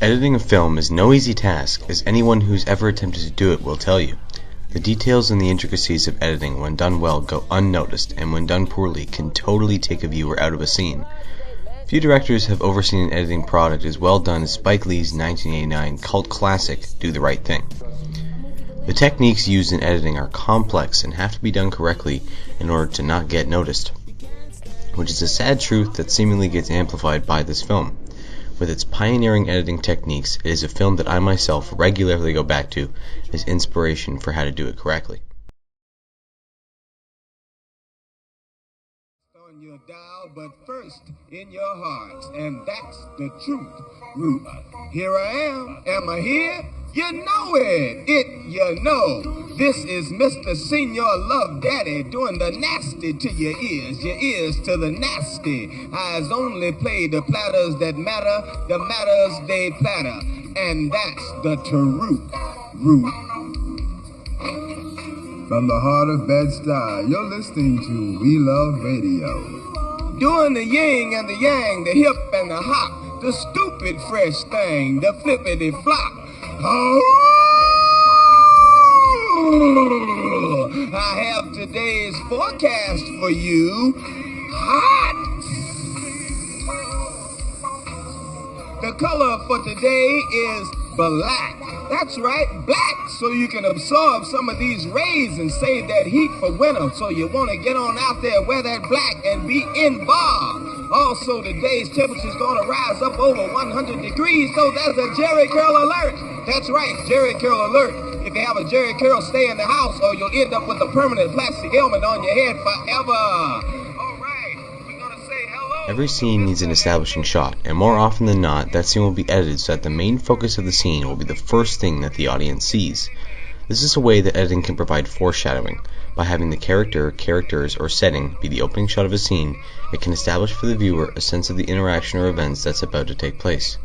Editing a film is no easy task, as anyone who's ever attempted to do it will tell you. The details and the intricacies of editing, when done well, go unnoticed, and when done poorly, can totally take a viewer out of a scene. Few directors have overseen an editing product as well done as Spike Lee's 1989 cult classic, Do the Right Thing. The techniques used in editing are complex and have to be done correctly in order to not get noticed, which is a sad truth that seemingly gets amplified by this film. With its pioneering editing techniques, it is a film that I myself regularly go back to as inspiration for how to do it correctly. On your dial, but first in your hearts, and that's the truth. Root. Here I am I here? You know it, you know. This is Mr. Senior Love Daddy doing the nasty to your ears to the nasty. Eyes only play the platters that matter, the matters they platter, and that's the truth. Root. From the heart of Bed-Stuy, you're listening to We Love Radio. Doing the yin and the yang, the hip and the hop, the stupid fresh thing, the flippity flop. Oh, I have today's forecast for you. Hot. The color for today is black. That's right, black, so you can absorb some of these rays and save that heat for winter. So you want to get on out there, wear that black, and be involved. Also, today's temperature is going to rise up over 100 degrees, so that's a Jerry Curl alert. That's right, Jerry Curl alert. If you have a Jerry Curl, stay in the house, or you'll end up with a permanent plastic helmet on your head forever. Every scene needs an establishing shot, and more often than not, that scene will be edited so that the main focus of the scene will be the first thing that the audience sees. This is a way that editing can provide foreshadowing. By having the character, characters, or setting be the opening shot of a scene, it can establish for the viewer a sense of the interaction or events that's about to take place.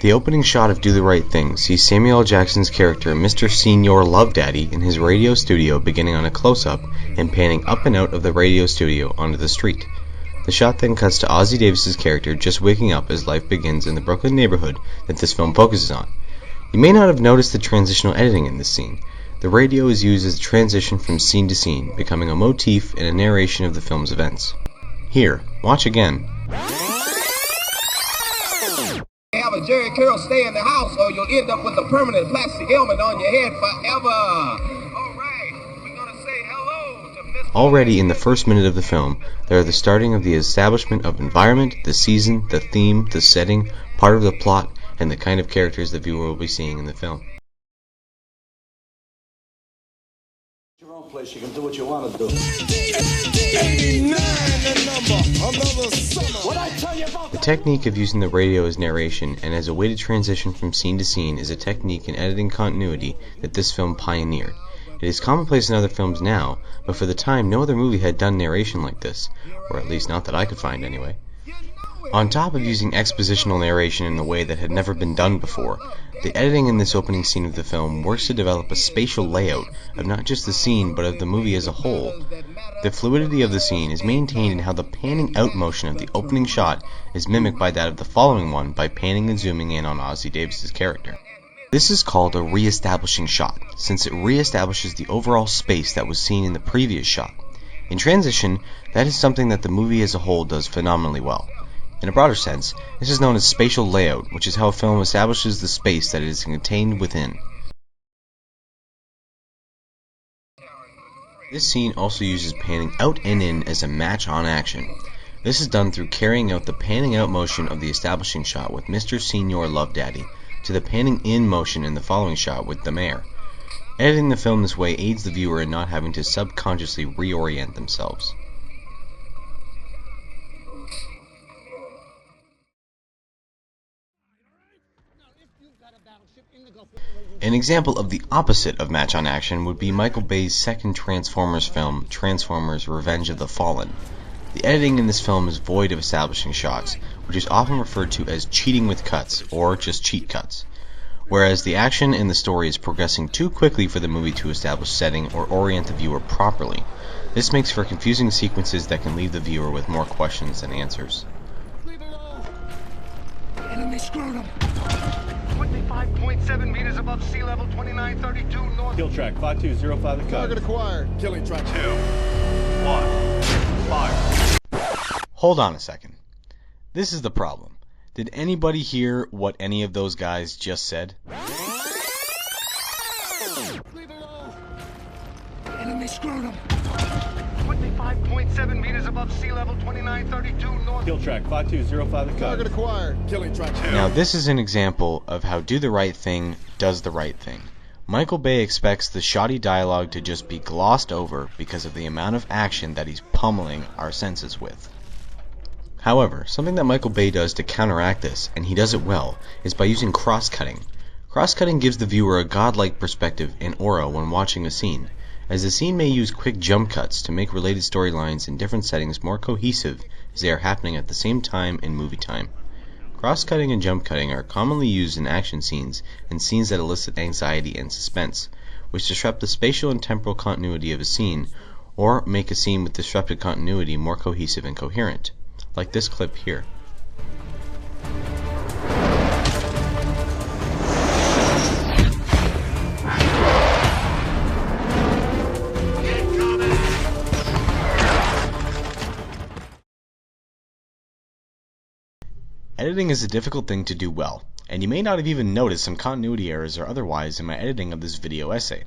The opening shot of Do the Right Thing sees Samuel L. Jackson's character, Mr. Senior Love Daddy, in his radio studio beginning on a close-up and panning up and out of the radio studio onto the street. The shot then cuts to Ossie Davis's character just waking up as life begins in the Brooklyn neighborhood that this film focuses on. You may not have noticed the transitional editing in this scene. The radio is used as a transition from scene to scene, becoming a motif in a narration of the film's events. Here, watch again. Have a Jerry Curl, stay in the house, or you'll end up with a permanent plastic helmet on your head forever. Already in the first minute of the film, there are the starting of the establishment of environment, the season, the theme, the setting, part of the plot, and the kind of characters the viewer will be seeing in the film. Your own place, you can do what you want to do. The technique of using the radio as narration and as a way to transition from scene to scene is a technique in editing continuity that this film pioneered. It is commonplace in other films now, but for the time no other movie had done narration like this, or at least not that I could find anyway. On top of using expositional narration in a way that had never been done before, the editing in this opening scene of the film works to develop a spatial layout of not just the scene but of the movie as a whole. The fluidity of the scene is maintained in how the panning out motion of the opening shot is mimicked by that of the following one by panning and zooming in on Ossie Davis's character. This is called a re-establishing shot, since it re-establishes the overall space that was seen in the previous shot. In transition, that is something that the movie as a whole does phenomenally well. In a broader sense, this is known as spatial layout, which is how a film establishes the space that it is contained within. This scene also uses panning out and in as a match-on action. This is done through carrying out the panning out motion of the establishing shot with Mr. Senior Love Daddy, to the panning in motion in the following shot with the mayor. Editing the film this way aids the viewer in not having to subconsciously reorient themselves. An example of the opposite of match-on action would be Michael Bay's second Transformers film, Transformers: Revenge of the Fallen. The editing in this film is void of establishing shots, which is often referred to as cheating with cuts, or just cheat cuts. Whereas the action in the story is progressing too quickly for the movie to establish setting or orient the viewer properly. This makes for confusing sequences that can leave the viewer with more questions than answers. Enemy screwed him. 25.7 meters above sea level, 2932 north. Kill track 5205 the Target acquired. Killing track 2, 1, fire. Hold on a second. This is the problem. Did anybody hear what any of those guys just said? Enemy scrotum. 25.7 meters above sea level, 2932 north. Kill track 5205 the Target acquired. Killing track 2. Now this is an example of how Do the Right Thing does the right thing. Michael Bay expects the shoddy dialogue to just be glossed over because of the amount of action that he's pummeling our senses with. However, something that Michael Bay does to counteract this, and he does it well, is by using cross-cutting. Cross-cutting gives the viewer a godlike perspective and aura when watching a scene, as the scene may use quick jump cuts to make related storylines in different settings more cohesive as they are happening at the same time in movie time. Cross-cutting and jump cutting are commonly used in action scenes and scenes that elicit anxiety and suspense, which disrupt the spatial and temporal continuity of a scene, or make a scene with disrupted continuity more cohesive and coherent, like this clip here. Editing is a difficult thing to do well, and you may not have even noticed some continuity errors or otherwise in my editing of this video essay.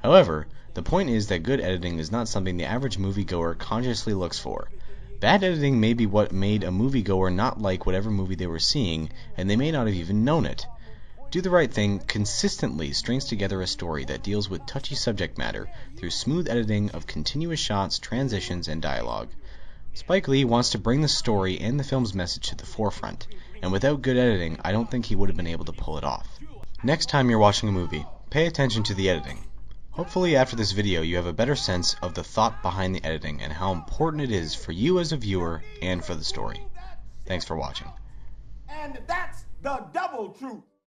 However, the point is that good editing is not something the average moviegoer consciously looks for. Bad editing may be what made a moviegoer not like whatever movie they were seeing, and they may not have even known it. Do the Right Thing consistently strings together a story that deals with touchy subject matter through smooth editing of continuous shots, transitions, and dialogue. Spike Lee wants to bring the story and the film's message to the forefront, and without good editing, I don't think he would have been able to pull it off. Next time you're watching a movie, pay attention to the editing. Hopefully after this video you have a better sense of the thought behind the editing and how important it is for you as a viewer and for the story. Thanks for watching. And that's the double truth.